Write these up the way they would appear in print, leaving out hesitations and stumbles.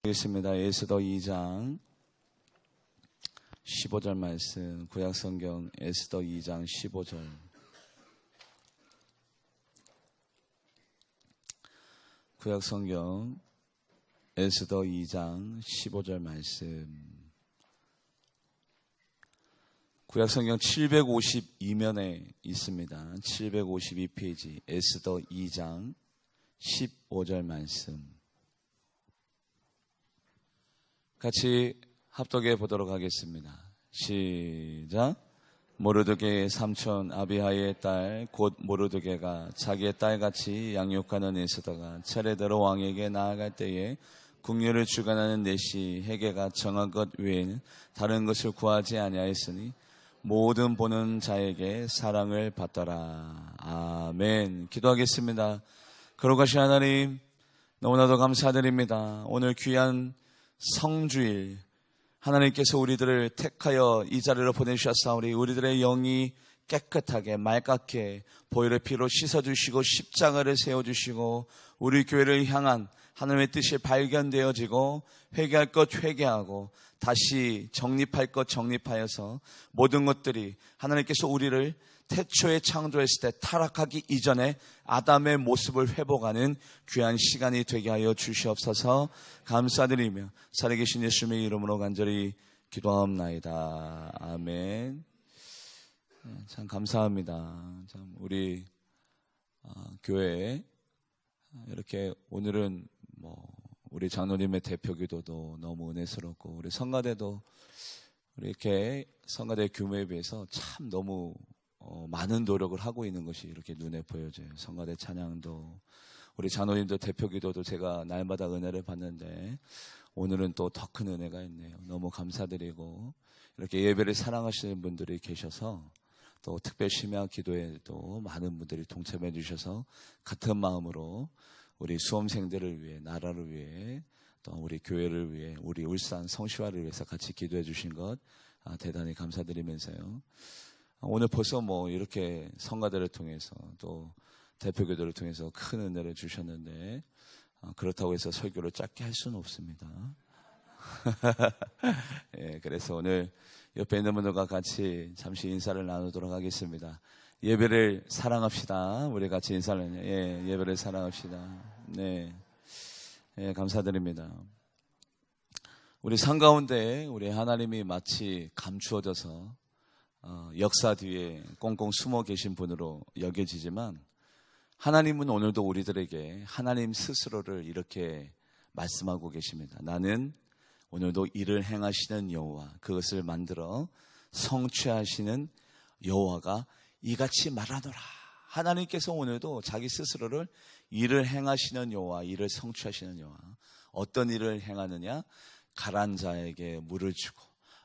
하겠습니다. 에스더 2장 15절 말씀, 구약성경 에스더 2장 15절. 구약성경 에스더 2장 15절 말씀. 구약성경 752면에 있습니다. 752페이지 에스더 2장 15절 말씀. 같이 합독해 보도록 하겠습니다. 시작. 모르드게의 삼촌 아비하의 딸 곧 모르드게가 자기의 딸같이 양육하는 에스더가 차례대로 왕에게 나아갈 때에 국류를 주관하는 내시 헤게가 정한 것 외에는 다른 것을 구하지 아니하였으니 모든 보는 자에게 사랑을 받더라. 아멘. 기도하겠습니다. 거룩하신 하나님, 너무나도 감사드립니다. 오늘 귀한 성주일, 하나님께서 우리들을 택하여 이 자리로 보내주셨사오니 우리들의 영이 깨끗하게 맑게 보혈의 피로 씻어주시고 십자가를 세워주시고 우리 교회를 향한 하나님의 뜻이 발견되어지고 회개할 것 회개하고 다시 정립할 것 정립하여서 모든 것들이 하나님께서 우리를 태초에 창조했을 때 타락하기 이전에 아담의 모습을 회복하는 귀한 시간이 되게 하여 주시옵소서. 감사드리며 살아계신 예수님의 이름으로 간절히 기도하옵나이다. 아멘. 참 감사합니다. 참 우리 교회에 이렇게 오늘은 우리 장로님의 대표 기도도 너무 은혜스럽고 우리 성가대도 우리 이렇게 성가대 규모에 비해서 참 너무 많은 노력을 하고 있는 것이 이렇게 눈에 보여져요. 성가대 찬양도 우리 장로님도 대표 기도도 제가 날마다 은혜를 받는데 오늘은 또 더 큰 은혜가 있네요. 너무 감사드리고 이렇게 예배를 사랑하시는 분들이 계셔서 또 특별 심야 기도에도 많은 분들이 동참해 주셔서 같은 마음으로 우리 수험생들을 위해 나라를 위해 또 우리 교회를 위해 우리 울산 성시화를 위해서 같이 기도해 주신 것 대단히 감사드리면서요. 오늘 벌써 이렇게 성가대를 통해서 또 대표교도를 통해서 큰 은혜를 주셨는데 그렇다고 해서 설교를 짧게 할 수는 없습니다. 예, 그래서 오늘 옆에 있는 분들과 같이 잠시 인사를 나누도록 하겠습니다. 예배를 사랑합시다. 우리 같이 인사를 예배를 사랑합시다. 네, 예, 감사드립니다. 우리 산 가운데 우리 하나님이 마치 감추어져서 역사 뒤에 꽁꽁 숨어 계신 분으로 여겨지지만 하나님은 오늘도 우리들에게 하나님 스스로를 이렇게 말씀하고 계십니다. 나는 오늘도 일을 행하시는 여호와, 그것을 만들어 성취하시는 여호와가 이같이 말하노라. 하나님께서 오늘도 자기 스스로를 일을 행하시는 여호와, 일을 성취하시는 여호와. 어떤 일을 행하느냐? 가란 자에게 물을 주고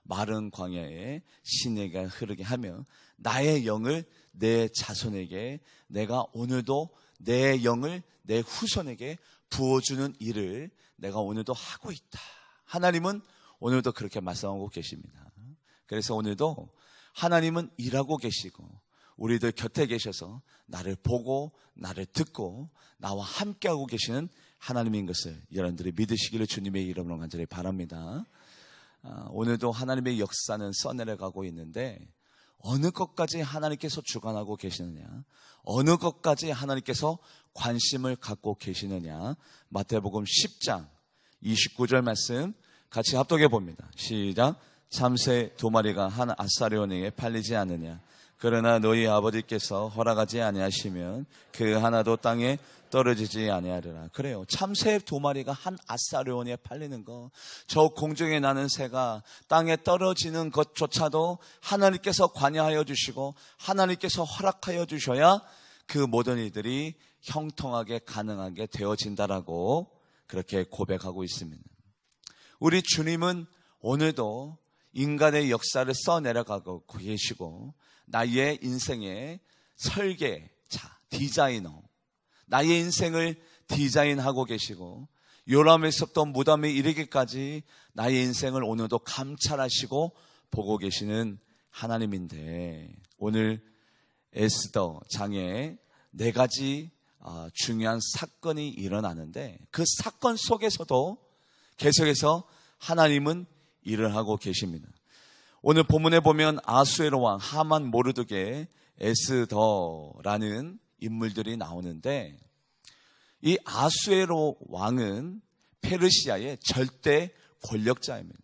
마른 광야에 시내가 흐르게 하며 나의 영을 내 자손에게 내가 오늘도 내 영을 내 후손에게 부어주는 일을 내가 오늘도 하고 있다. 하나님은 오늘도 그렇게 말씀하고 계십니다. 그래서 오늘도 하나님은 일하고 계시고 우리들 곁에 계셔서 나를 보고 나를 듣고 나와 함께하고 계시는 하나님인 것을 여러분들이 믿으시기를 주님의 이름으로 간절히 바랍니다. 오늘도 하나님의 역사는 써내려가고 있는데 어느 것까지 하나님께서 주관하고 계시느냐, 어느 것까지 하나님께서 관심을 갖고 계시느냐. 마태복음 10장 29절 말씀 같이 합독해 봅니다. 시작. 참새 2마리가 한 아사리온에게 팔리지 않느냐. 그러나 너희 아버지께서 허락하지 아니하시면 그 하나도 땅에 떨어지지 아니하리라. 그래요. 참새 2마리가 한 아사리온에 팔리는 거, 저 공중에 나는 새가 땅에 떨어지는 것조차도 하나님께서 관여하여 주시고 하나님께서 허락하여 주셔야 그 모든 일들이 형통하게 가능하게 되어진다라고 그렇게 고백하고 있습니다. 우리 주님은 오늘도 인간의 역사를 써내려가고 계시고 나의 인생의 설계자, 디자이너, 나의 인생을 디자인하고 계시고 요람에서부터 무덤에 이르기까지 나의 인생을 오늘도 감찰하시고 보고 계시는 하나님인데 오늘 에스더 장에 4가지 중요한 사건이 일어나는데 그 사건 속에서도 계속해서 하나님은 일을 하고 계십니다. 오늘 본문에 보면 아수에로 왕, 하만, 모르드게, 에스더라는 인물들이 나오는데, 이 아수에로 왕은 페르시아의 절대 권력자입니다.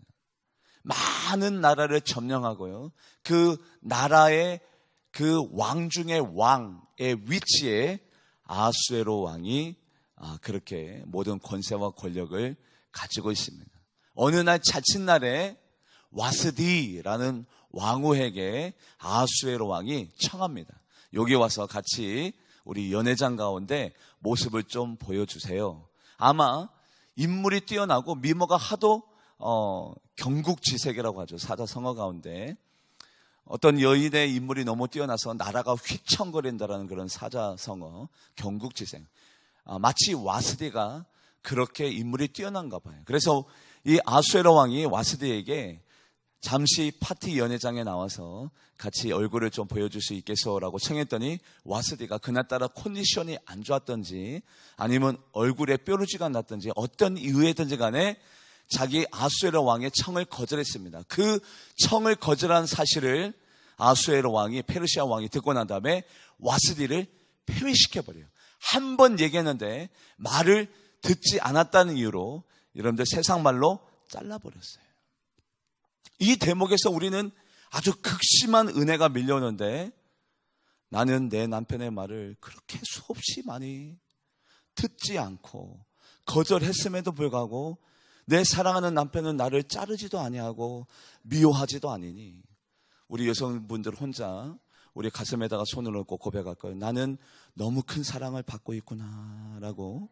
많은 나라를 점령하고요, 그 나라의 그 왕 중의 왕의 위치에 아수에로 왕이 그렇게 모든 권세와 권력을 가지고 있습니다. 어느 날 자칫날에 와스디라는 왕후에게 아수에로 왕이 청합니다. 여기 와서 같이 우리 연회장 가운데 모습을 좀 보여주세요. 아마 인물이 뛰어나고 미모가 하도 경국지색이라고 하죠. 사자성어 가운데 어떤 여인의 인물이 너무 뛰어나서 나라가 휘청거린다라는 그런 사자성어, 경국지색. 마치 와스디가 그렇게 인물이 뛰어난가 봐요. 그래서 이 아수에로 왕이 와스디에게 잠시 파티 연회장에 나와서 같이 얼굴을 좀 보여줄 수 있겠소라고 청했더니 와스디가 그날따라 컨디션이 안 좋았던지 아니면 얼굴에 뾰루지가 났던지 어떤 이유에든지 간에 자기 아수에로 왕의 청을 거절했습니다. 그 청을 거절한 사실을 아수에로 왕이, 페르시아 왕이 듣고 난 다음에 와스디를 폐위시켜버려요. 한 번 얘기했는데 말을 듣지 않았다는 이유로 여러분들 세상 말로 잘라버렸어요. 이 대목에서 우리는 아주 극심한 은혜가 밀려오는데, 나는 내 남편의 말을 그렇게 수없이 많이 듣지 않고 거절했음에도 불구하고 내 사랑하는 남편은 나를 자르지도 아니하고 미워하지도 아니니, 우리 여성분들 혼자 우리 가슴에다가 손을 얹고 고백할 거예요. 나는 너무 큰 사랑을 받고 있구나 라고.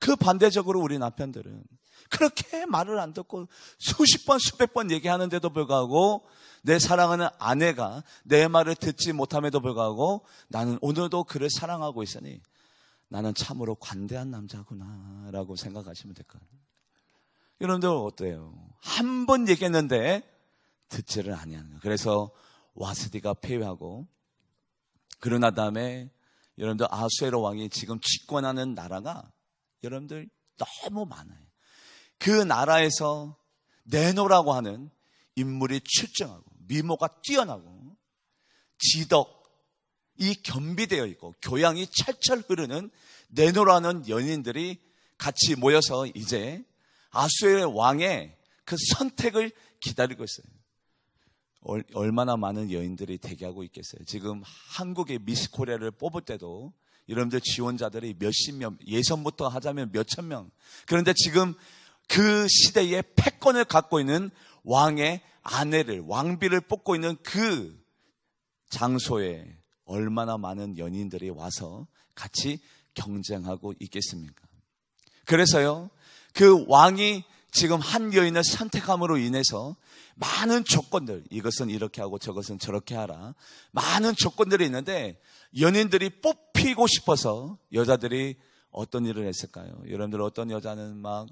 그 반대적으로 우리 남편들은 그렇게 말을 안 듣고 수십 번 수백 번 얘기하는데도 불구하고 내 사랑하는 아내가 내 말을 듣지 못함에도 불구하고 나는 오늘도 그를 사랑하고 있으니 나는 참으로 관대한 남자구나 라고 생각하시면 될 거예요. 여러분들 어때요? 한 번 얘기했는데 듣지를 아니하는 거예요. 그래서 와스디가 폐위하고, 그러나 다음에 여러분들 아수에로 왕이 지금 집권하는 나라가 여러분들 너무 많아요. 그 나라에서 네노라고 하는 인물이 출중하고 미모가 뛰어나고 지덕이 겸비되어 있고 교양이 철철 흐르는 네노라는 연인들이 같이 모여서 이제 아수에로 왕의 그 선택을 기다리고 있어요. 얼마나 많은 여인들이 대기하고 있겠어요. 지금 한국의 미스 코리아를 뽑을 때도 여러분들 지원자들이 몇십 명, 예선부터 하자면 몇천 명. 그런데 지금 그 시대의 패권을 갖고 있는 왕의 아내를, 왕비를 뽑고 있는 그 장소에 얼마나 많은 연인들이 와서 같이 경쟁하고 있겠습니까? 그래서요, 그 왕이 지금 한 여인을 선택함으로 인해서 많은 조건들, 이것은 이렇게 하고 저것은 저렇게 하라, 많은 조건들이 있는데 연인들이 뽑히고 싶어서 여자들이 어떤 일을 했을까요? 여러분들 어떤 여자는 막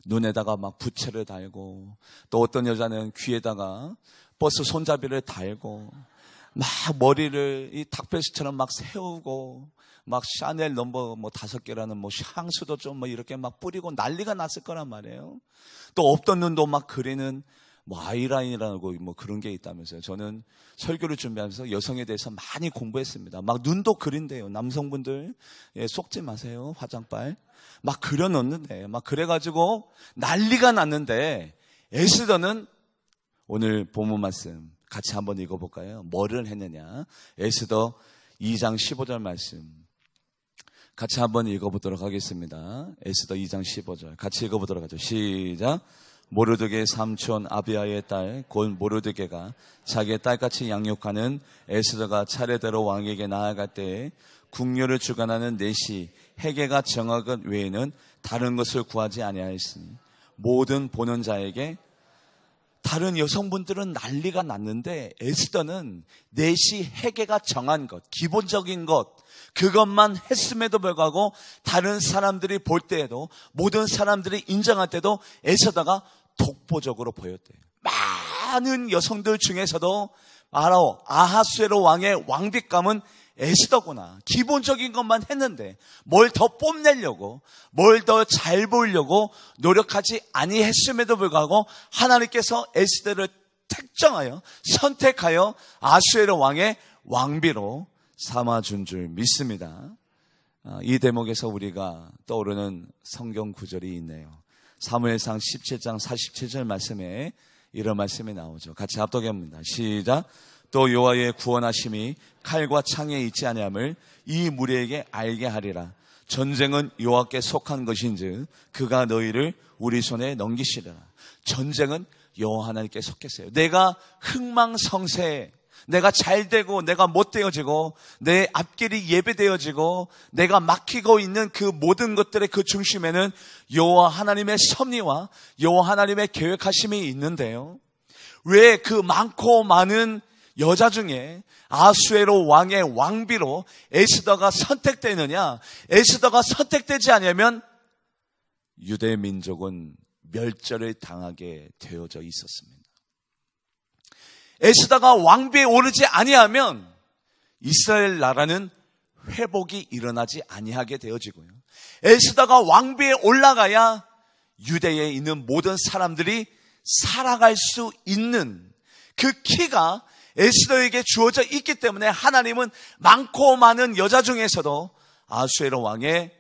눈에다가 막 부채를 달고, 또 어떤 여자는 귀에다가 버스 손잡이를 달고, 막 머리를 이 닭배수처럼 막 세우고, 막 샤넬 넘버 5개라는 향수도 좀 이렇게 막 뿌리고 난리가 났을 거란 말이에요. 또 없던 눈도 막 그리는 아이라인이라고 그런 게 있다면서요. 저는 설교를 준비하면서 여성에 대해서 많이 공부했습니다. 막 눈도 그린대요. 남성분들 속지 마세요. 화장빨 막 그려놓는데, 막 그래가지고 난리가 났는데, 에스더는 오늘 본문 말씀 같이 한번 읽어볼까요? 뭐를 했느냐? 에스더 2장 15절 말씀 같이 한번 읽어보도록 하겠습니다. 에스더 2장 15절 같이 읽어보도록 하죠. 시작. 모르드게 삼촌 아비아의 딸 곧 모르드게가 자기의 딸같이 양육하는 에스더가 차례대로 왕에게 나아갈 때에 국료를 주관하는 내시 헤게가 정한 것 외에는 다른 것을 구하지 아니하였으니, 모든 보는 자에게, 다른 여성분들은 난리가 났는데 에스더는 내시 헤게가 정한 것, 기본적인 것, 그것만 했음에도 불구하고 다른 사람들이 볼 때에도, 모든 사람들이 인정할 때도 에스더가 독보적으로 보였대요. 많은 여성들 중에서도 아하수에로 왕의 왕비감은 에스더구나. 기본적인 것만 했는데 뭘 더 뽐내려고, 뭘 더 잘 보이려고 노력하지 아니했음에도 불구하고 하나님께서 에스더를 택정하여 선택하여 아수에로 왕의 왕비로 삼아준 줄 믿습니다. 이 대목에서 우리가 떠오르는 성경 구절이 있네요. 사무엘상 17장 47절 말씀에 이런 말씀이 나오죠. 같이 합독해봅니다. 시작. 또 여호와의 구원하심이 칼과 창에 있지 아니함을 이 무리에게 알게 하리라. 전쟁은 여호와께 속한 것인즉 그가 너희를 우리 손에 넘기시리라. 전쟁은 여호와 하나님께 속했어요. 내가 흥망성쇠, 내가 잘되고 내가 못되어지고 내 앞길이 예배되어지고 내가 막히고 있는 그 모든 것들의 그 중심에는 여호와 하나님의 섭리와 여호와 하나님의 계획하심이 있는데요. 왜 그 많고 많은 여자 중에 아수에로 왕의 왕비로 에스더가 선택되느냐? 에스더가 선택되지 않으면 유대 민족은 멸절을 당하게 되어져 있었습니다. 에스더가 왕비에 오르지 아니하면 이스라엘 나라는 회복이 일어나지 아니하게 되어지고요. 에스더가 왕비에 올라가야 유대에 있는 모든 사람들이 살아갈 수 있는 그 키가 에스더에게 주어져 있기 때문에 하나님은 많고 많은 여자 중에서도 아수에로 왕의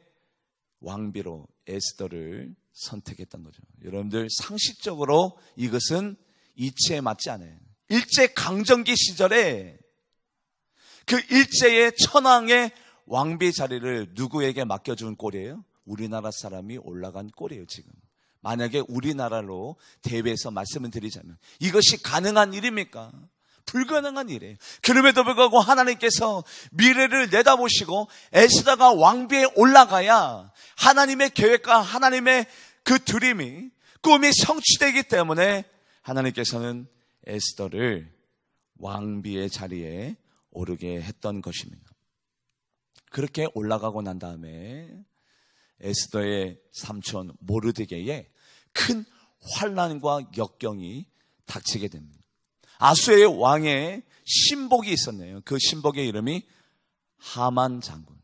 왕비로 에스더를 선택했던 거죠. 여러분들 상식적으로 이것은 이치에 맞지 않아요. 일제 강점기 시절에 그 일제의 천황의 왕비 자리를 누구에게 맡겨준 꼴이에요? 우리나라 사람이 올라간 꼴이에요. 지금 만약에 우리나라로 대비해서 말씀을 드리자면 이것이 가능한 일입니까? 불가능한 일이에요. 그럼에도 불구하고 하나님께서 미래를 내다보시고 에스더가 왕비에 올라가야 하나님의 계획과 하나님의 그 드림이, 꿈이 성취되기 때문에 하나님께서는 에스더를 왕비의 자리에 오르게 했던 것입니다. 그렇게 올라가고 난 다음에 에스더의 삼촌 모르드게에 큰 환난과 역경이 닥치게 됩니다. 아수의 왕의 신복이 있었네요. 그 신복의 이름이 하만 장군.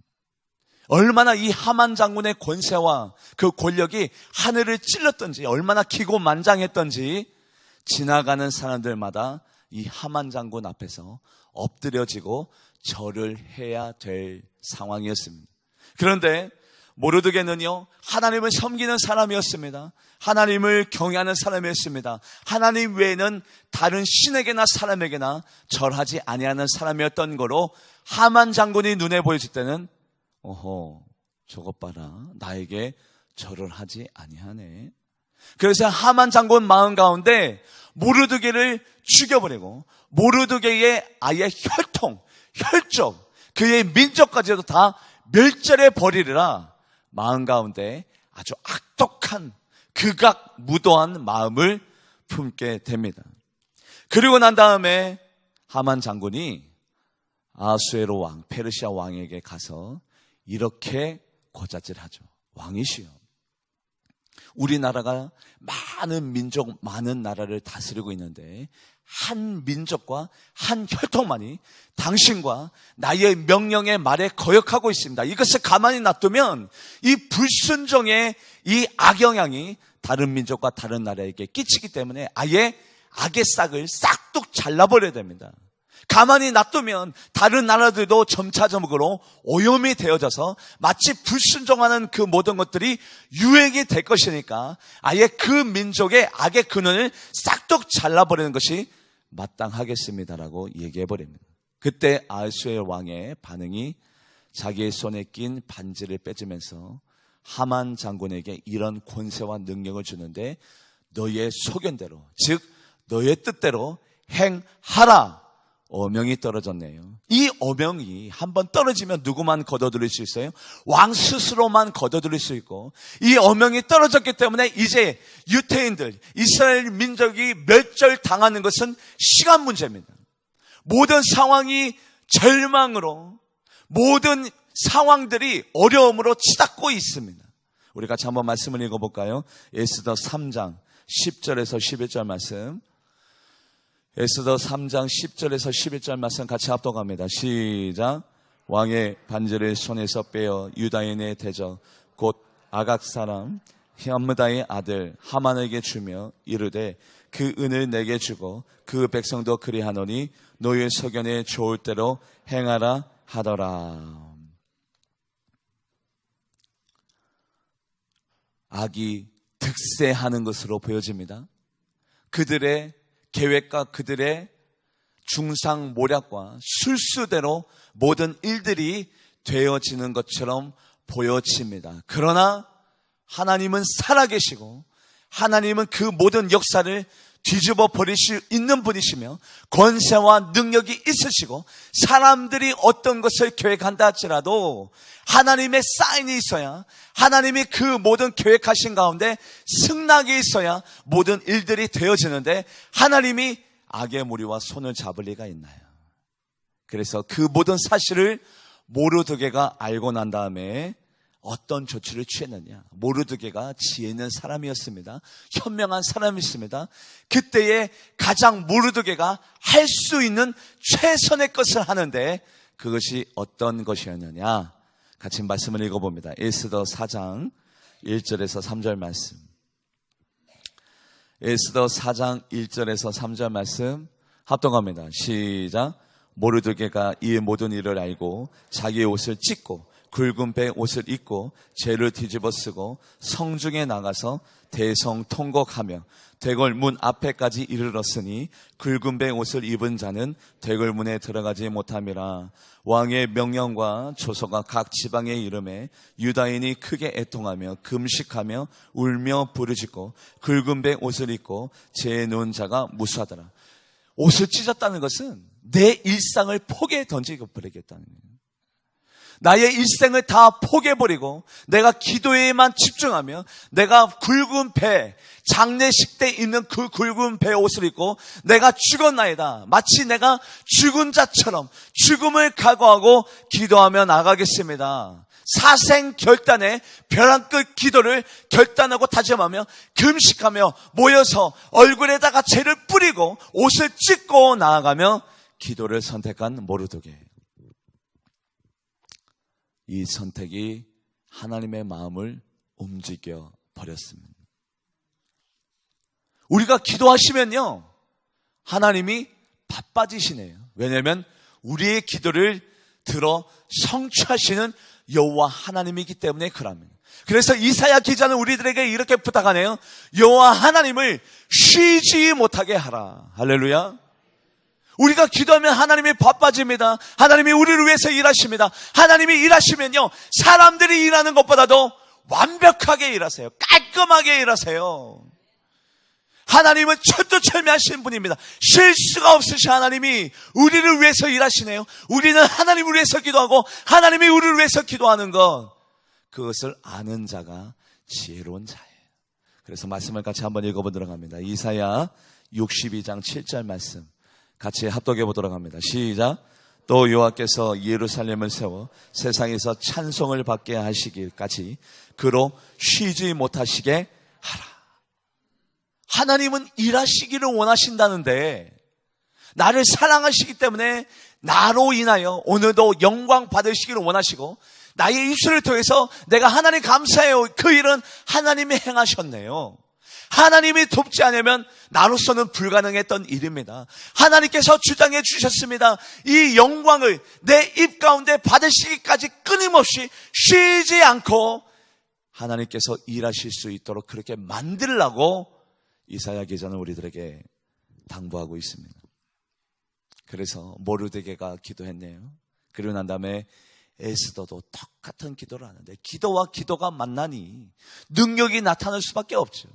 얼마나 이 하만 장군의 권세와 그 권력이 하늘을 찔렀던지, 얼마나 기고만장했던지 지나가는 사람들마다 이 하만 장군 앞에서 엎드려지고 절을 해야 될 상황이었습니다. 그런데 모르드게는요, 하나님을 섬기는 사람이었습니다. 하나님을 경외하는 사람이었습니다. 하나님 외에는 다른 신에게나 사람에게나 절하지 아니하는 사람이었던 거로 하만 장군이 눈에 보였을 때는 저것 봐라, 나에게 절을 하지 아니하네. 그래서 하만 장군 마음 가운데 모르드게를 죽여버리고 모르드게의 아예 혈족, 그의 민족까지도 다 멸절해 버리리라 마음 가운데 아주 악독한 극악무도한 마음을 품게 됩니다. 그리고 난 다음에 하만 장군이 아수에로 왕, 페르시아 왕에게 가서 이렇게 고자질하죠. 왕이시여, 우리나라가 많은 민족, 많은 나라를 다스리고 있는데 한 민족과 한 혈통만이 당신과 나의 명령의 말에 거역하고 있습니다. 이것을 가만히 놔두면 이 불순종의 이 악영향이 다른 민족과 다른 나라에게 끼치기 때문에 아예 악의 싹을 싹둑 잘라버려야 됩니다. 가만히 놔두면 다른 나라들도 점차적으로 오염이 되어져서 마치 불순종하는 그 모든 것들이 유행이 될 것이니까 아예 그 민족의 악의 근원을 싹둑 잘라버리는 것이 마땅하겠습니다라고 얘기해버립니다. 그때 아수의 왕의 반응이 자기의 손에 낀 반지를 빼주면서 하만 장군에게 이런 권세와 능력을 주는데 너의 소견대로, 즉 너의 뜻대로 행하라, 어명이 떨어졌네요. 이 어명이 한번 떨어지면 누구만 거둬들일 수 있어요? 왕 스스로만 거둬들일 수 있고, 이 어명이 떨어졌기 때문에 이제 유태인들, 이스라엘 민족이 멸절당하는 것은 시간 문제입니다. 모든 상황이 절망으로, 모든 상황들이 어려움으로 치닫고 있습니다. 우리 같이 한번 말씀을 읽어볼까요? 에스더 3장 10절에서 11절 말씀. 에스더 3장 10절에서 11절 말씀 같이 합독합니다. 시작. 왕의 반지를 손에서 빼어 유다인의 대적 곧 아각 사람 히암므다의 아들 하만에게 주며 이르되 그 은을 내게 주고 그 백성도 그리하노니 너의 소견에 좋을 대로 행하라 하더라. 악이 득세하는 것으로 보여집니다. 그들의 계획과 그들의 중상모략과 술수대로 모든 일들이 되어지는 것처럼 보여집니다. 그러나 하나님은 살아계시고 하나님은 그 모든 역사를 뒤집어 버릴 수 있는 분이시며 권세와 능력이 있으시고 사람들이 어떤 것을 계획한다 할지라도 하나님의 사인이 있어야, 하나님이 그 모든 계획하신 가운데 승낙이 있어야 모든 일들이 되어지는데 하나님이 악의 무리와 손을 잡을 리가 있나요? 그래서 그 모든 사실을 모르드게가 알고 난 다음에 어떤 조치를 취했느냐. 모르드게가 지혜 있는 사람이었습니다. 현명한 사람이었습니다. 그때에 가장 모르드게가 할 수 있는 최선의 것을 하는데 그것이 어떤 것이었느냐. 같이 말씀을 읽어봅니다. 에스더 4장 1절에서 3절 말씀. 에스더 4장 1절에서 3절 말씀 합동합니다. 시작. 모르드게가 이 모든 일을 알고 자기의 옷을 찢고 굵은 배 옷을 입고 죄를 뒤집어 쓰고 성중에 나가서 대성 통곡하며 대궐 문 앞에까지 이르렀으니 굵은 배 옷을 입은 자는 대궐 문에 들어가지 못함이라. 왕의 명령과 조서가 각 지방에 이름에 유다인이 크게 애통하며 금식하며 울며 부르짖고 굵은 배 옷을 입고 죄에 누운 자가 무수하더라. 옷을 찢었다는 것은 내 일상을 폭에 던지고 버리겠다는 거예요. 나의 일생을 다 포기해버리고 내가 기도에만 집중하며 내가 굵은 배, 장례식 때 입는 그 굵은 배 옷을 입고 내가 죽었나이다. 마치 내가 죽은 자처럼 죽음을 각오하고 기도하며 나가겠습니다. 사생 결단에 벼랑 끝 기도를 결단하고 다짐하며 금식하며 모여서 얼굴에다가 죄를 뿌리고 옷을 찢고 나아가며 기도를 선택한 모르드게. 이 선택이 하나님의 마음을 움직여 버렸습니다. 우리가 기도하시면요, 하나님이 바빠지시네요. 왜냐하면 우리의 기도를 들어 성취하시는 여호와 하나님이기 때문에 그럽니다. 그래서 이사야 기자는 우리들에게 이렇게 부탁하네요. 여호와 하나님을 쉬지 못하게 하라. 할렐루야. 우리가 기도하면 하나님이 바빠집니다. 하나님이 우리를 위해서 일하십니다. 하나님이 일하시면요, 사람들이 일하는 것보다도 완벽하게 일하세요. 깔끔하게 일하세요. 하나님은 철두철미하신 분입니다. 실수가 없으신 하나님이 우리를 위해서 일하시네요. 우리는 하나님을 위해서 기도하고 하나님이 우리를 위해서 기도하는 것, 그것을 아는 자가 지혜로운 자예요. 그래서 말씀을 같이 한번 읽어보도록 합니다. 이사야 62장 7절 말씀 같이 합독해 보도록 합니다. 시작. 또 여호와께서 예루살렘을 세워 세상에서 찬송을 받게 하시기까지 그로 쉬지 못하시게 하라. 하나님은 일하시기를 원하신다는데 나를 사랑하시기 때문에 나로 인하여 오늘도 영광 받으시기를 원하시고 나의 입술을 통해서 내가 하나님 감사해요. 그 일은 하나님이 행하셨네요. 하나님이 돕지 않으면 나로서는 불가능했던 일입니다. 하나님께서 주장해 주셨습니다. 이 영광을 내 입 가운데 받으시기까지 끊임없이 쉬지 않고 하나님께서 일하실 수 있도록 그렇게 만들라고 이사야 기자는 우리들에게 당부하고 있습니다. 그래서 모르드게가 기도했네요. 그리고 난 다음에 에스더도 똑같은 기도를 하는데 기도와 기도가 만나니 능력이 나타날 수밖에 없죠.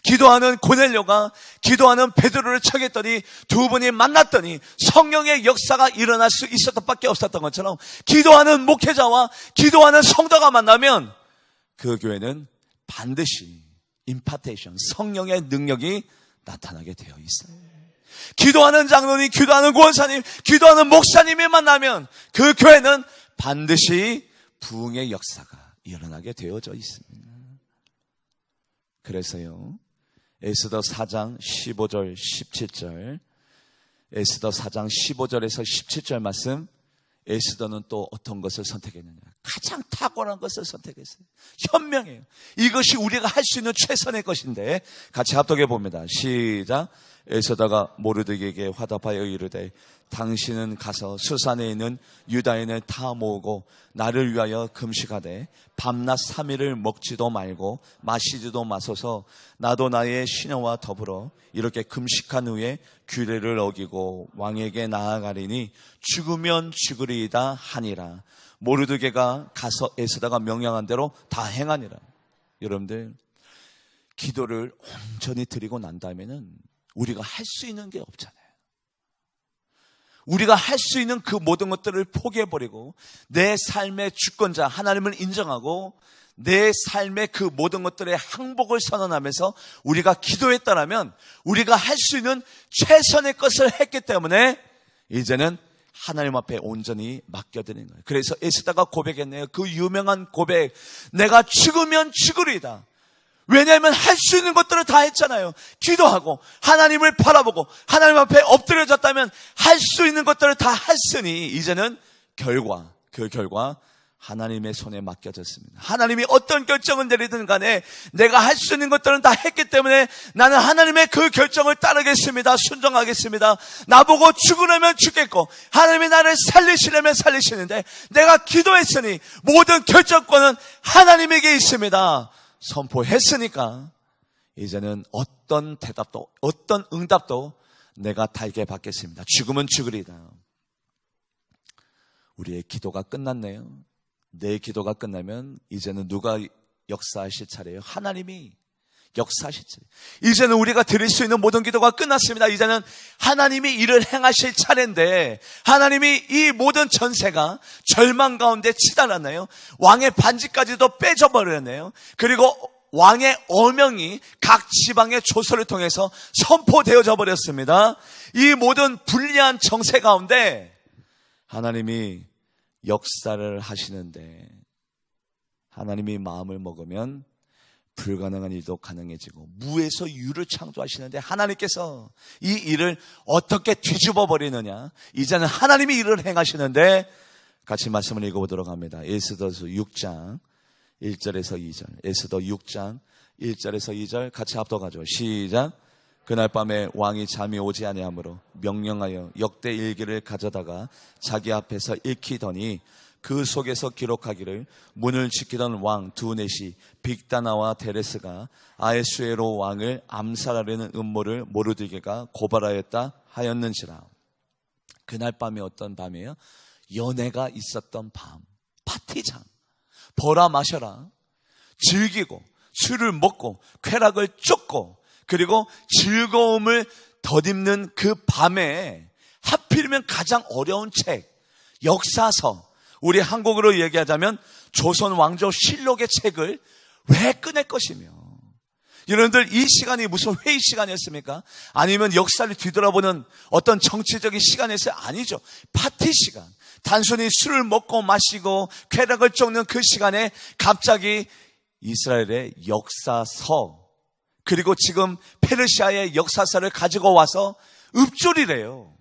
기도하는 고넬료가 기도하는 베드로를 쳐겠더니 두 분이 만났더니 성령의 역사가 일어날 수 있었던 밖에 없었던 것처럼 기도하는 목회자와 기도하는 성도가 만나면 그 교회는 반드시 임파테이션, 성령의 능력이 나타나게 되어 있어요. 기도하는 장로님, 기도하는 권사님, 기도하는 목사님이 만나면 그 교회는 반드시 부흥의 역사가 일어나게 되어져 있습니다. 그래서요, 에스더 4장 15절 17절, 에스더 4장 15절에서 17절 말씀 에스더는 또 어떤 것을 선택했느냐? 가장 탁월한 것을 선택했어요. 현명해요. 이것이 우리가 할 수 있는 최선의 것인데 같이 합독해 봅니다. 시작. 에스더가 모르드게에게 화답하여 이르되 당신은 가서 수산에 있는 유다인을 다 모으고 나를 위하여 금식하되 밤낮 3일을 먹지도 말고 마시지도 마소서 나도 나의 시녀와 더불어 이렇게 금식한 후에 규례를 어기고 왕에게 나아가리니 죽으면 죽으리이다 하니라. 모르드게가 가서 에스더가 명령한 대로 다 행하니라. 여러분들, 기도를 온전히 드리고 난 다음에는 우리가 할 수 있는 게 없잖아요. 우리가 할 수 있는 그 모든 것들을 포기해버리고 내 삶의 주권자 하나님을 인정하고 내 삶의 그 모든 것들의 항복을 선언하면서 우리가 기도했다라면 우리가 할 수 있는 최선의 것을 했기 때문에 이제는 하나님 앞에 온전히 맡겨드리는 거예요. 그래서 에스더가 고백했네요. 그 유명한 고백, 내가 죽으면 죽으리이다. 왜냐하면 할 수 있는 것들을 다 했잖아요. 기도하고 하나님을 바라보고 하나님 앞에 엎드려졌다면 할 수 있는 것들을 다 했으니 이제는 그 결과 하나님의 손에 맡겨졌습니다. 하나님이 어떤 결정을 내리든 간에 내가 할 수 있는 것들은 다 했기 때문에 나는 하나님의 그 결정을 따르겠습니다. 순종하겠습니다. 나보고 죽으려면 죽겠고 하나님이 나를 살리시려면 살리시는데 내가 기도했으니 모든 결정권은 하나님에게 있습니다. 선포했으니까 이제는 어떤 대답도 어떤 응답도 내가 달게 받겠습니다. 죽으면 죽으리다. 우리의 기도가 끝났네요. 내 기도가 끝나면 이제는 누가 역사하실 차례예요? 하나님이 역사하실 차례. 이제는 우리가 드릴 수 있는 모든 기도가 끝났습니다. 이제는 하나님이 일을 행하실 차례인데 하나님이 이 모든 전세가 절망 가운데 치달았나요? 왕의 반지까지도 빼져버렸네요. 그리고 왕의 어명이 각 지방의 조서를 통해서 선포되어져 버렸습니다. 이 모든 불리한 정세 가운데 하나님이 역사를 하시는데 하나님이 마음을 먹으면 불가능한 일도 가능해지고 무에서 유를 창조하시는데 하나님께서 이 일을 어떻게 뒤집어 버리느냐. 이제는 하나님이 일을 행하시는데 같이 말씀을 읽어보도록 합니다. 에스더서 6장 1절에서 2절. 에스더 6장 1절에서 2절 같이 합독하죠. 시작. 그날 밤에 왕이 잠이 오지 아니하므로 명령하여 역대 일기를 가져다가 자기 앞에서 읽히더니 그 속에서 기록하기를 문을 지키던 왕 두넷이 빅다나와 데레스가 아에수에로 왕을 암살하려는 음모를 모르드게가 고발하였다 하였는지라. 그날 밤이 어떤 밤이에요? 연애가 있었던 밤, 파티장. 벌어 마셔라, 즐기고 술을 먹고 쾌락을 쫓고 그리고 즐거움을 덧입는 그 밤에 하필이면 가장 어려운 책, 역사서, 우리 한국어로 얘기하자면 조선 왕조 실록의 책을 왜 꺼낼 것이며, 여러분들 이 시간이 무슨 회의 시간이었습니까? 아니면 역사를 뒤돌아보는 어떤 정치적인 시간이었어요? 아니죠. 파티 시간. 단순히 술을 먹고 마시고 쾌락을 쫓는 그 시간에 갑자기 이스라엘의 역사서 그리고 지금 페르시아의 역사서를 가지고 와서 읊조리래요.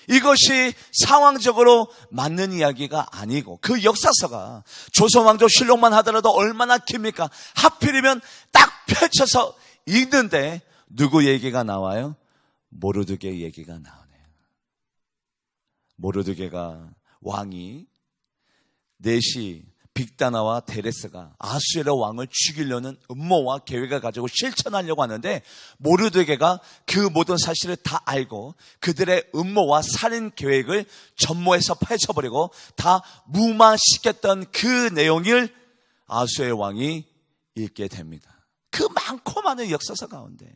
이것이 상황적으로 맞는 이야기가 아니고 그 역사서가 조선왕조 실록만 하더라도 얼마나 깁니까? 하필이면 딱 펼쳐서 읽는데 누구 얘기가 나와요? 모르드게 얘기가 나오네요. 모르드게가 왕이 넷이 빅다나와 데레스가 아수에로 왕을 죽이려는 음모와 계획을 가지고 실천하려고 하는데 모르드게가 그 모든 사실을 다 알고 그들의 음모와 살인 계획을 전모해서 파헤쳐버리고 다 무마시켰던 그 내용을 아수의 왕이 읽게 됩니다. 그 많고 많은 역사서 가운데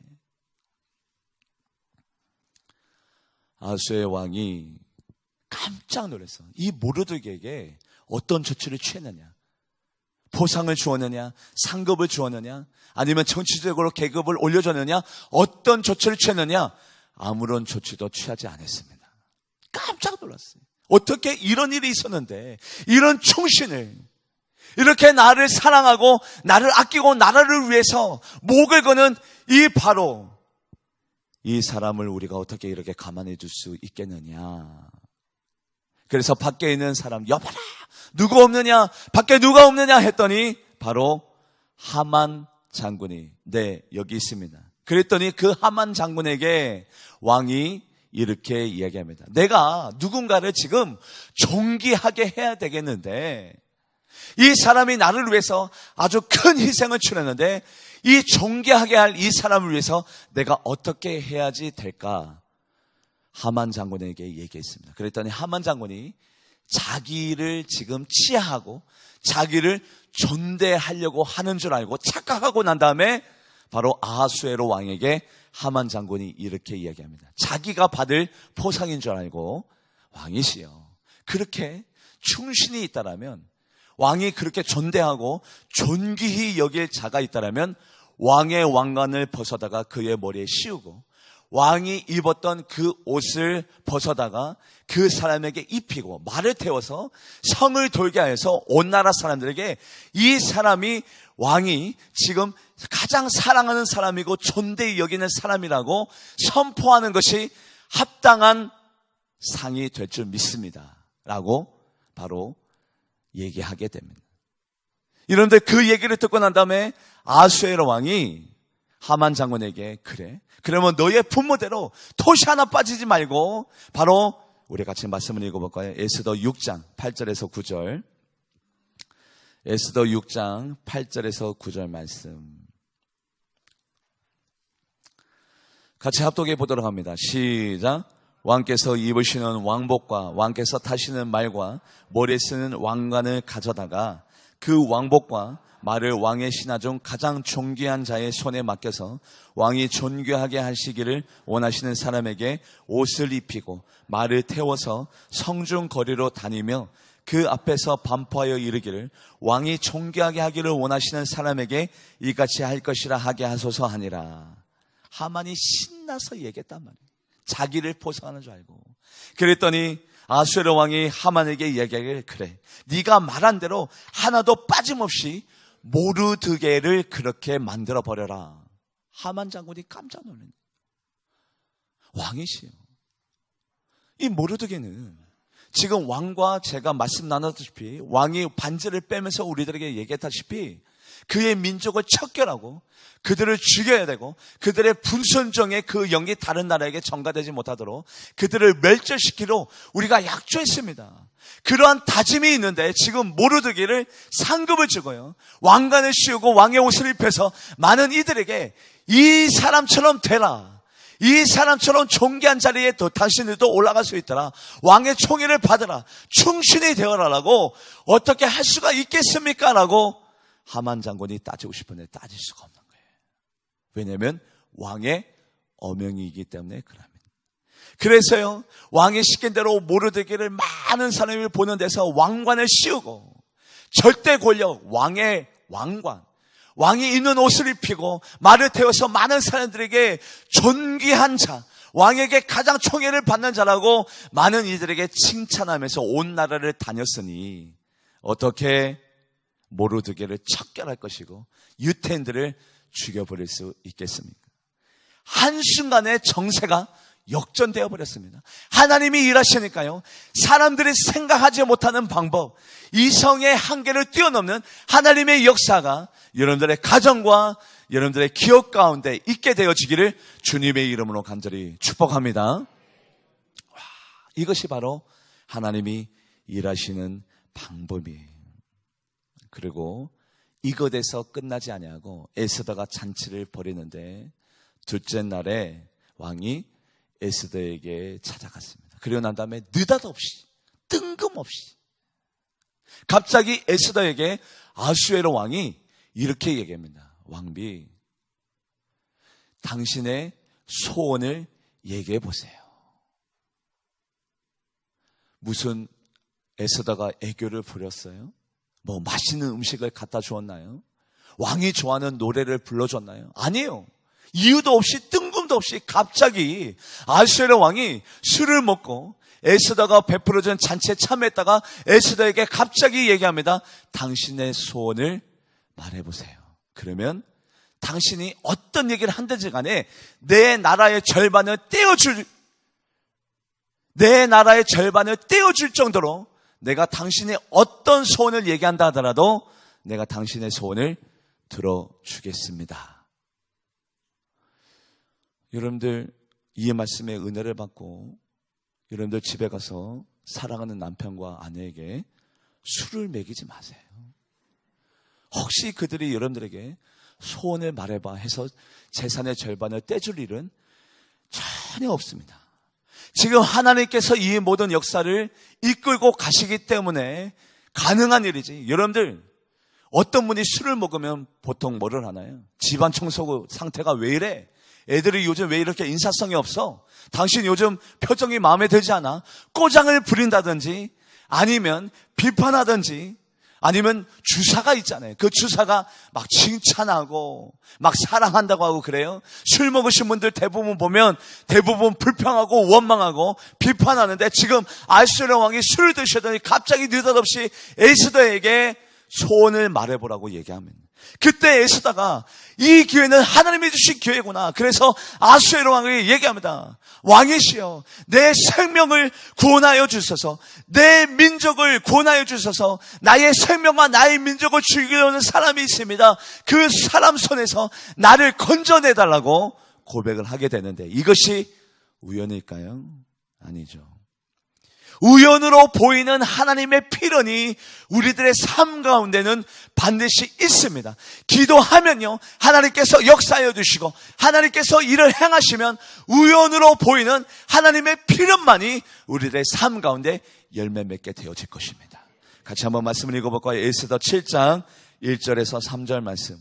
아수의 왕이 깜짝 놀랐어. 이 모르드게에게 어떤 조치를 취했느냐? 보상을 주었느냐? 상급을 주었느냐? 아니면 정치적으로 계급을 올려줬느냐? 어떤 조치를 취했느냐? 아무런 조치도 취하지 않았습니다. 깜짝 놀랐어요. 어떻게 이런 일이 있었는데 이런 충신을, 이렇게 나를 사랑하고 나를 아끼고 나라를 위해서 목을 거는 이 바로 이 사람을 우리가 어떻게 이렇게 가만히 둘 수 있겠느냐? 그래서 밖에 있는 사람, 여봐라, 누구 없느냐, 밖에 누가 없느냐 했더니 바로 하만 장군이, 네, 여기 있습니다. 그랬더니 그 하만 장군에게 왕이 이렇게 이야기합니다. 내가 누군가를 지금 존귀하게 해야 되겠는데, 이 사람이 나를 위해서 아주 큰 희생을 치렀는데, 이 존귀하게 할 이 사람을 위해서 내가 어떻게 해야지 될까? 하만 장군에게 얘기했습니다. 그랬더니 하만 장군이 자기를 지금 치하하고 자기를 존대하려고 하는 줄 알고 착각하고 난 다음에 바로 아하수에로 왕에게 하만 장군이 이렇게 이야기합니다. 자기가 받을 포상인 줄 알고, 왕이시여, 그렇게 충신이 있다라면, 왕이 그렇게 존대하고 존귀히 여길 자가 있다라면 왕의 왕관을 벗어다가 그의 머리에 씌우고 왕이 입었던 그 옷을 벗어다가 그 사람에게 입히고 말을 태워서 성을 돌게 하여서 온 나라 사람들에게 이 사람이 왕이 지금 가장 사랑하는 사람이고 존대히 여기는 사람이라고 선포하는 것이 합당한 상이 될 줄 믿습니다 라고 바로 얘기하게 됩니다. 여러분들, 그 얘기를 듣고 난 다음에 아수에로 왕이 하만 장군에게, 그래, 그러면 너의 분모대로 토시 하나 빠지지 말고, 바로 우리 같이 말씀을 읽어볼까요? 에스더 6장 8절에서 9절. 에스더 6장 8절에서 9절 말씀 같이 합독해 보도록 합니다. 시작. 왕께서 입으시는 왕복과 왕께서 타시는 말과 머리에 쓰는 왕관을 가져다가 그 왕복과 말을 왕의 신하 중 가장 존귀한 자의 손에 맡겨서 왕이 존귀하게 하시기를 원하시는 사람에게 옷을 입히고 말을 태워서 성중 거리로 다니며 그 앞에서 반포하여 이르기를 왕이 존귀하게 하기를 원하시는 사람에게 이같이 할 것이라 하게 하소서 하니라. 하만이 신나서 얘기했단 말이에요. 자기를 포상하는 줄 알고. 그랬더니 아수에로 왕이 하만에게 이야기하기를, 그래, 네가 말한 대로 하나도 빠짐없이 모르드게를 그렇게 만들어버려라. 하만 장군이 깜짝 놀랐네. 왕이시여. 이 모르드게는 지금 왕과 제가 말씀 나눴다시피 왕이 반지를 빼면서 우리들에게 얘기했다시피 그의 민족을 척결하고 그들을 죽여야 되고 그들의 분선정의 그 영이 다른 나라에게 전가되지 못하도록 그들을 멸절시키러 우리가 약조했습니다. 그러한 다짐이 있는데 지금 모르드게를 상급을 주고요, 왕관을 씌우고 왕의 옷을 입혀서 많은 이들에게 이 사람처럼 되라, 이 사람처럼 존귀한 자리에 또 당신들도 올라갈 수 있더라, 왕의 총애를 받으라, 충신이 되어라라고 어떻게 할 수가 있겠습니까? 라고 하만 장군이 따지고 싶은데 따질 수가 없는 거예요. 왜냐하면 왕의 어명이기 때문에 그럽니다. 그래서요, 왕이 시킨 대로 모르드게를 많은 사람이 보는 데서 왕관을 씌우고 절대 권력, 왕의 왕관, 왕이 입는 옷을 입히고 말을 태워서 많은 사람들에게 존귀한 자, 왕에게 가장 총애를 받는 자라고 많은 이들에게 칭찬하면서 온 나라를 다녔으니 어떻게 모르드게를 척결할 것이고 유태인들을 죽여버릴 수 있겠습니까? 한순간에 정세가 역전되어 버렸습니다. 하나님이 일하시니까요, 사람들이 생각하지 못하는 방법, 이성의 한계를 뛰어넘는 하나님의 역사가 여러분들의 가정과 여러분들의 기업 가운데 있게 되어지기를 주님의 이름으로 간절히 축복합니다. 이것이 바로 하나님이 일하시는 방법이에요. 그리고 이것에서 끝나지 아니하고 에스더가 잔치를 벌이는데 둘째 날에 왕이 에스더에게 찾아갔습니다. 그리고 난 다음에 느닷없이, 뜬금없이 갑자기 에스더에게 아수에로 왕이 이렇게 얘기합니다. 왕비, 당신의 소원을 얘기해 보세요. 무슨 에스더가 애교를 부렸어요? 뭐 맛있는 음식을 갖다 주었나요? 왕이 좋아하는 노래를 불러줬나요? 아니에요. 이유도 없이 뜬금도 없이 갑자기 아수에로 왕이 술을 먹고 에스더가 베풀어준 잔치에 참여했다가 에스더에게 갑자기 얘기합니다. 당신의 소원을 말해보세요. 그러면 당신이 어떤 얘기를 한든지 간에 내 나라의 절반을 떼어줄 내 나라의 절반을 떼어줄 정도로 내가 당신의 어떤 소원을 얘기한다 하더라도 내가 당신의 소원을 들어주겠습니다. 여러분들 이 말씀에 은혜를 받고 여러분들 집에 가서 사랑하는 남편과 아내에게 술을 먹이지 마세요. 혹시 그들이 여러분들에게 소원을 말해봐 해서 재산의 절반을 떼줄 일은 전혀 없습니다. 지금 하나님께서 이 모든 역사를 이끌고 가시기 때문에 가능한 일이지. 여러분들 어떤 분이 술을 먹으면 보통 뭐를 하나요? 집안 청소 상태가 왜 이래? 애들이 요즘 왜 이렇게 인사성이 없어? 당신 요즘 표정이 마음에 들지 않아? 꼬장을 부린다든지 아니면 비판하든지 아니면 주사가 있잖아요. 그 주사가 막 칭찬하고 막 사랑한다고 하고 그래요. 술 먹으신 분들 대부분 보면 대부분 불평하고 원망하고 비판하는데 지금 아수르 왕이 술을 드시더니 갑자기 느닷없이 에스더에게 소원을 말해보라고 얘기합니다. 그때 에스더가 이 기회는 하나님이 주신 기회구나. 그래서 아수에로 왕에게 얘기합니다. 왕이시여, 내 생명을 구원하여 주소서. 내 민족을 구원하여 주소서. 나의 생명과 나의 민족을 죽이려는 사람이 있습니다. 그 사람 손에서 나를 건져내달라고 고백을 하게 되는데 이것이 우연일까요? 아니죠. 우연으로 보이는 하나님의 필연이 우리들의 삶 가운데는 반드시 있습니다. 기도하면요, 하나님께서 역사하여 주시고 하나님께서 일을 행하시면 우연으로 보이는 하나님의 필연만이 우리들의 삶 가운데 열매 맺게 되어질 것입니다. 같이 한번 말씀을 읽어볼까요? 에스더 7장 1절에서 3절 말씀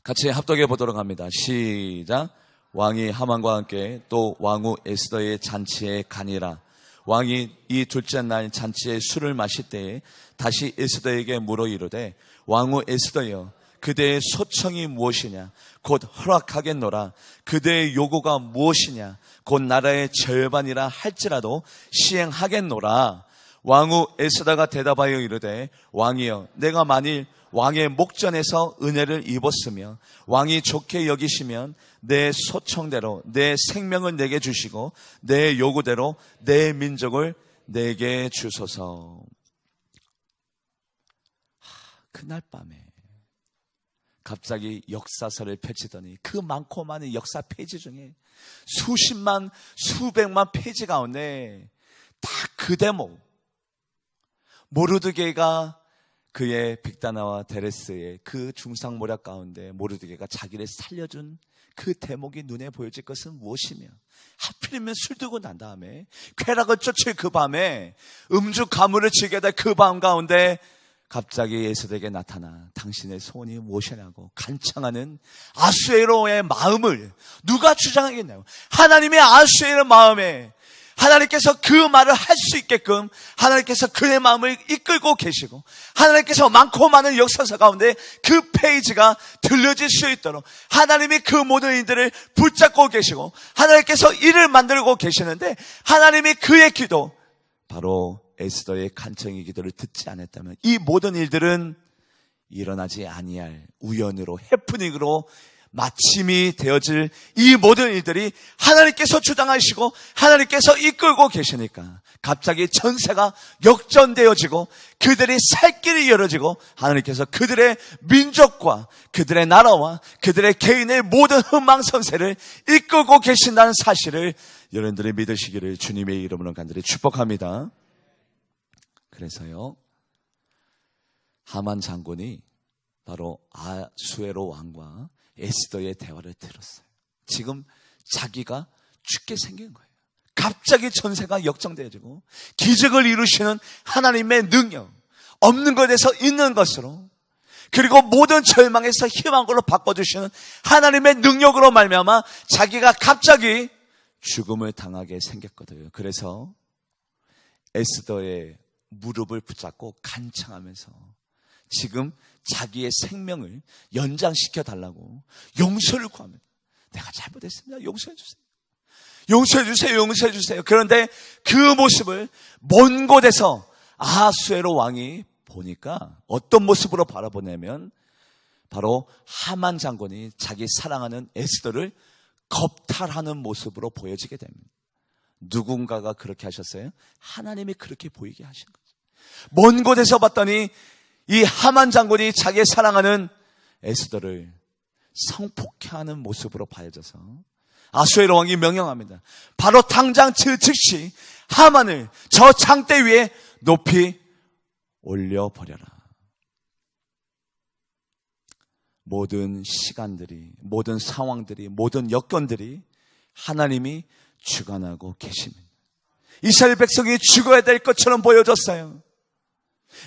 같이 합독해 보도록 합니다. 시작. 왕이 하만과 함께 또 왕후 에스더의 잔치에 가니라. 왕이 이 둘째 날 잔치에 술을 마실 때에 다시 에스더에게 물어 이르되 왕후 에스더여, 그대의 소청이 무엇이냐? 곧 허락하겠노라. 그대의 요구가 무엇이냐? 곧 나라의 절반이라 할지라도 시행하겠노라. 왕후 에스더가 대답하여 이르되 왕이여, 내가 만일 왕의 목전에서 은혜를 입었으며 왕이 좋게 여기시면 내 소청대로 내 생명을 내게 주시고 내 요구대로 내 민족을 내게 주소서. 그날 밤에 갑자기 역사서를 펼치더니 그 많고 많은 역사 페이지 중에 수십만 수백만 페이지 가운데 딱 그 대목, 모르드게가 그의 빅다나와 데레스의 그 중상모략 가운데 모르드게가 자기를 살려준 그 대목이 눈에 보여질 것은 무엇이며, 하필이면 술 들고 난 다음에 쾌락을 쫓을 그 밤에 음주 가물을 즐게 될 그 밤 가운데 갑자기 에스더에게 나타나 당신의 소원이 무엇이냐고 간청하는 아수에로의 마음을 누가 주장하겠나요? 하나님의 아수에로 마음에 하나님께서 그 말을 할 수 있게끔 하나님께서 그의 마음을 이끌고 계시고 하나님께서 많고 많은 역사서 가운데 그 페이지가 들려질 수 있도록 하나님이 그 모든 이들을 붙잡고 계시고 하나님께서 이를 만들고 계시는데, 하나님이 그의 기도, 바로 에스더의 간청의 기도를 듣지 않았다면 이 모든 일들은 일어나지 아니할 우연으로, 해프닝으로 마침이 되어질 이 모든 일들이 하나님께서 주장하시고 하나님께서 이끌고 계시니까 갑자기 전세가 역전되어지고 그들이 살 길이 열어지고 하나님께서 그들의 민족과 그들의 나라와 그들의 개인의 모든 흥망성쇠를 이끌고 계신다는 사실을 여러분들이 믿으시기를 주님의 이름으로 간절히 축복합니다. 그래서요, 하만 장군이 바로 아수에로 왕과 에스더의 대화를 들었어요. 지금 자기가 죽게 생긴 거예요. 갑자기 전세가 역정되어지고 기적을 이루시는 하나님의 능력, 없는 것에서 있는 것으로, 그리고 모든 절망에서 희망으로 바꿔주시는 하나님의 능력으로 말미암아 자기가 갑자기 죽음을 당하게 생겼거든요. 그래서 에스더의 무릎을 붙잡고 간청하면서 지금 자기의 생명을 연장시켜 달라고 용서를 구합니다. 내가 잘못했습니다. 용서해 주세요. 용서해 주세요. 용서해 주세요. 그런데 그 모습을 먼 곳에서 아하수에로 왕이 보니까 어떤 모습으로 바라보냐면 바로 하만 장군이 자기 사랑하는 에스더를 겁탈하는 모습으로 보여지게 됩니다. 누군가가 그렇게 하셨어요? 하나님이 그렇게 보이게 하신 거죠. 먼 곳에서 봤더니 이 하만 장군이 자기의 사랑하는 에스더를 성폭행하는 모습으로 봐져서 아수에로 왕이 명령합니다. 바로 당장 즉시 하만을 저 장대 위에 높이 올려버려라. 모든 시간들이, 모든 상황들이, 모든 여건들이 하나님이 주관하고 계십니다. 이스라엘 백성이 죽어야 될 것처럼 보여졌어요.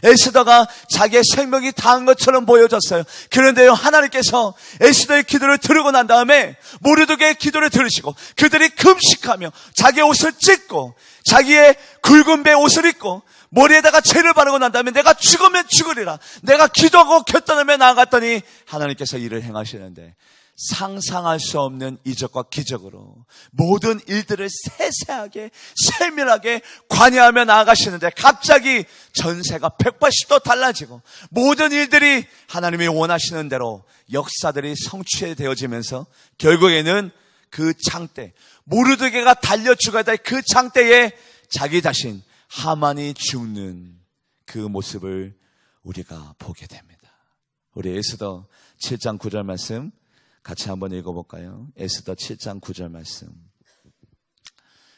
에스더가 자기의 생명이 다한 것처럼 보여졌어요. 그런데요, 하나님께서 에스더의 기도를 들으고 난 다음에 모르드게의 기도를 들으시고 그들이 금식하며 자기의 옷을 찢고 자기의 굵은 배 옷을 입고 머리에다가 재를 바르고 난 다음에 내가 죽으면 죽으리라, 내가 기도하고 결단하며 나아갔더니 하나님께서 일을 행하시는데 상상할 수 없는 이적과 기적으로 모든 일들을 세세하게 세밀하게 관여하며 나아가시는데 갑자기 전세가 180도 달라지고 모든 일들이 하나님이 원하시는 대로 역사들이 성취되어지면서 결국에는 그 장대, 모르드게가 달려 죽어야 될 그 장대에 자기 자신 하만이 죽는 그 모습을 우리가 보게 됩니다. 우리 에스더 7장 9절 말씀 같이 한번 읽어볼까요? 에스더 7장 9절 말씀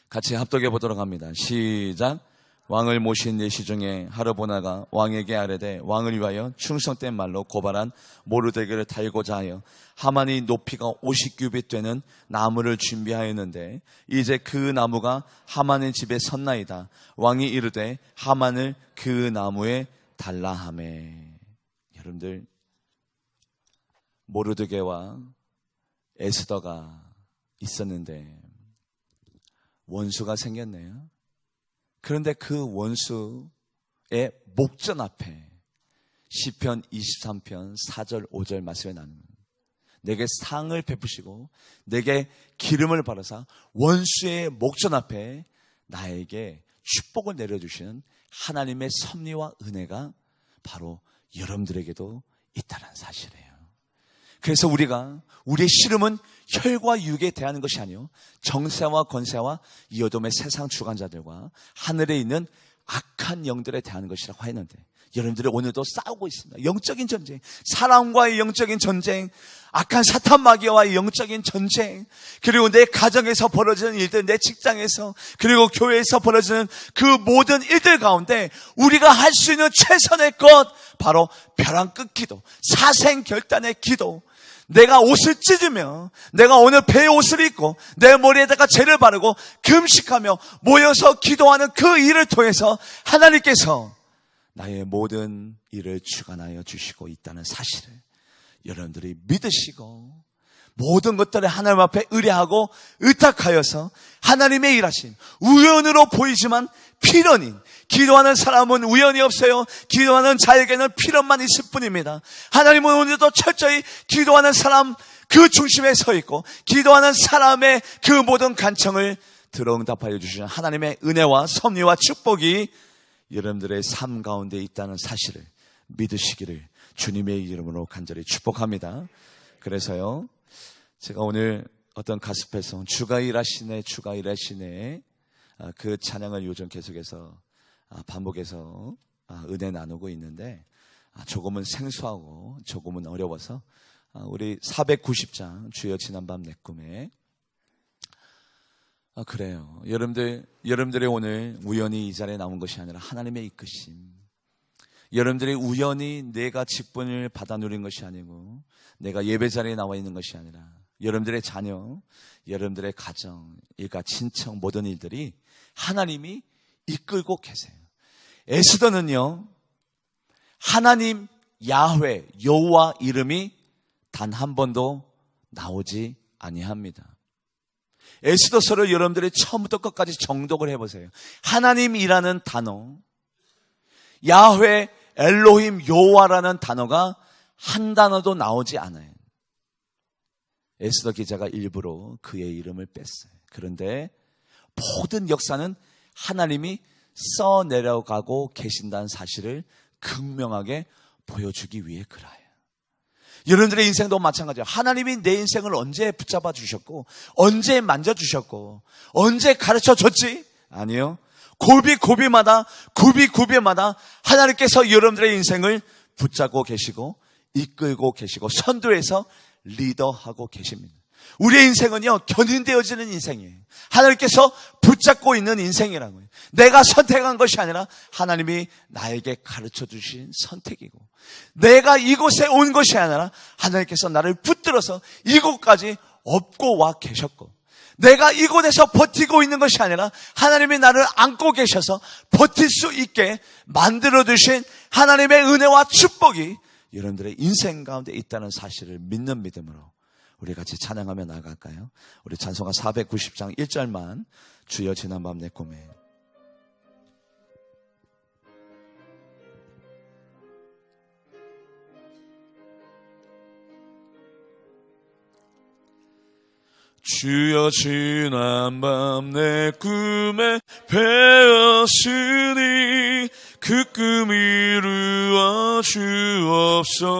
같이 합독해 보도록 합니다. 시작. 왕을 모신 내시 중에 하르보나가 왕에게 아뢰되 왕을 위하여 충성된 말로 고발한 모르드게를 달고자 하여 하만이 높이가 50규빗 되는 나무를 준비하였는데 이제 그 나무가 하만의 집에 섰나이다. 왕이 이르되 하만을 그 나무에 달라 하매. 여러분들, 모르드게와 에스더가 있었는데 원수가 생겼네요. 그런데 그 원수의 목전 앞에 시편 23편 4절 5절 말씀에 나옵니다. 내게 상을 베푸시고 내게 기름을 바르사 원수의 목전 앞에 나에게 축복을 내려주시는 하나님의 섭리와 은혜가 바로 여러분들에게도 있다는 사실이에요. 그래서 우리가 우리의 씨름은 혈과 육에 대하는 것이 아니요 정세와 권세와 이 어둠의 세상 주관자들과 하늘에 있는 악한 영들에 대하는 것이라고 하였는데 여러분들이 오늘도 싸우고 있습니다. 영적인 전쟁, 사람과의 영적인 전쟁, 악한 사탄 마귀와의 영적인 전쟁, 그리고 내 가정에서 벌어지는 일들, 내 직장에서 그리고 교회에서 벌어지는 그 모든 일들 가운데 우리가 할 수 있는 최선의 것 바로 벼랑 끝기도, 사생결단의 기도, 내가 옷을 찢으며 내가 오늘 배의 옷을 입고 내 머리에다가 재를 바르고 금식하며 모여서 기도하는 그 일을 통해서 하나님께서 나의 모든 일을 주관하여 주시고 있다는 사실을 여러분들이 믿으시고 모든 것들을 하나님 앞에 의뢰하고 의탁하여서 하나님의 일하심, 우연으로 보이지만 필연인, 기도하는 사람은 우연이 없어요. 기도하는 자에게는 필연만 있을 뿐입니다. 하나님은 오늘도 철저히 기도하는 사람 그 중심에 서 있고 기도하는 사람의 그 모든 간청을 들어응답하여 주시는 하나님의 은혜와 섭리와 축복이 여러분들의 삶 가운데 있다는 사실을 믿으시기를 주님의 이름으로 간절히 축복합니다. 그래서요, 제가 오늘 어떤 가스펠송 주가 일하시네 주가 일하시네 그 찬양을 요즘 계속해서 반복해서 은혜 나누고 있는데 조금은 생소하고 조금은 어려워서 우리 490장 주여 지난밤 내 꿈에 그래요. 여러분들이 오늘 우연히 이 자리에 나온 것이 아니라 하나님의 이끄심, 여러분들이 우연히 내가 직분을 받아 누린 것이 아니고 내가 예배 자리에 나와 있는 것이 아니라 여러분들의 자녀, 여러분들의 가정, 일가, 친척 모든 일들이 하나님이 이끌고 계세요. 에스더는요, 하나님 야훼 여호와 이름이 단 한 번도 나오지 아니합니다. 에스더서를 여러분들이 처음부터 끝까지 정독을 해보세요. 하나님이라는 단어, 야훼 엘로힘 여호와라는 단어가 한 단어도 나오지 않아요. 에스더 기자가 일부러 그의 이름을 뺐어요. 그런데 모든 역사는 하나님이 써내려가고 계신다는 사실을 극명하게 보여주기 위해 그래요. 여러분들의 인생도 마찬가지예요. 하나님이 내 인생을 언제 붙잡아 주셨고, 언제 만져주셨고, 언제 가르쳐 줬지? 아니요. 고비고비마다 하나님께서 여러분들의 인생을 붙잡고 계시고 이끌고 계시고 선두에서 리더하고 계십니다. 우리의 인생은요, 견인되어지는 인생이에요. 하나님께서 붙잡고 있는 인생이라고요. 내가 선택한 것이 아니라 하나님이 나에게 가르쳐 주신 선택이고, 내가 이곳에 온 것이 아니라 하나님께서 나를 붙들어서 이곳까지 업고 와 계셨고, 내가 이곳에서 버티고 있는 것이 아니라 하나님이 나를 안고 계셔서 버틸 수 있게 만들어 주신 하나님의 은혜와 축복이 여러분들의 인생 가운데 있다는 사실을 믿는 믿음으로 우리 같이 찬양하며 나아갈까요? 우리 찬송가 490장 1절만 주여 지난밤 내 꿈에. 주여 지난밤 내 꿈에 배었으니 그 꿈 이루어 주옵소서.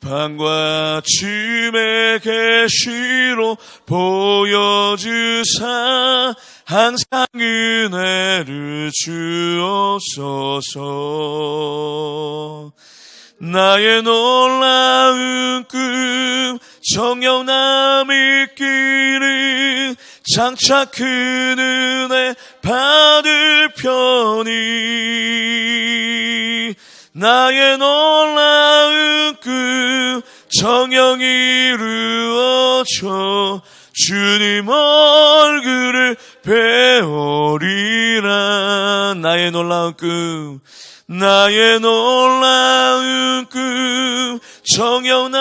밤과 아침의 계시로 보여주사 항상 은혜를 주옵소서. 나의 놀라운 꿈 정녕 믿기를 장차 큰 은혜 받을 편이. 나의 놀라운 꿈 정녕 이루어져 주님 얼굴을 배우리라. 나의 놀라운 꿈, 나의 놀라운 꿈 정녕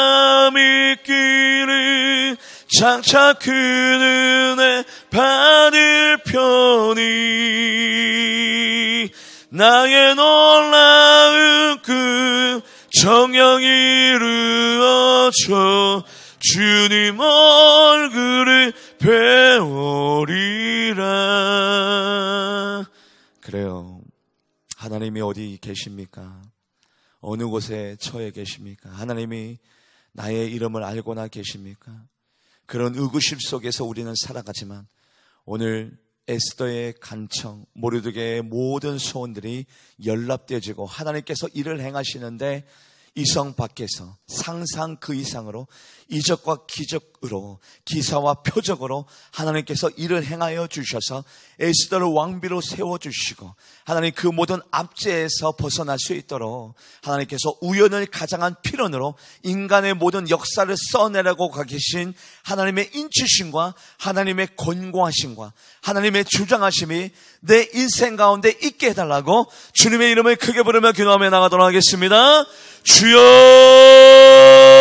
믿기를 장차 큰 은혜 받을 편이. 나의 놀라운 꿈 정녕 이루어져 주님 얼굴을 배우리라. 그래요. 하나님이 어디 계십니까? 어느 곳에 처해 계십니까? 하나님이 나의 이름을 알고나 계십니까? 그런 의구심 속에서 우리는 살아가지만 오늘 에스더의 간청, 모르드게의 모든 소원들이 연락되어지고 하나님께서 일을 행하시는데 이성 밖에서 상상 그 이상으로 이적과 기적으로 기사와 표적으로 하나님께서 일을 행하여 주셔서 에스더를 왕비로 세워주시고 하나님 그 모든 압제에서 벗어날 수 있도록 하나님께서 우연을 가장한 필연으로 인간의 모든 역사를 써내려고 가 계신 하나님의 인치심과 하나님의 권고하심과 하나님의 주장하심이 내 인생 가운데 있게 해달라고 주님의 이름을 크게 부르며 기도하며 나가도록 하겠습니다. 주여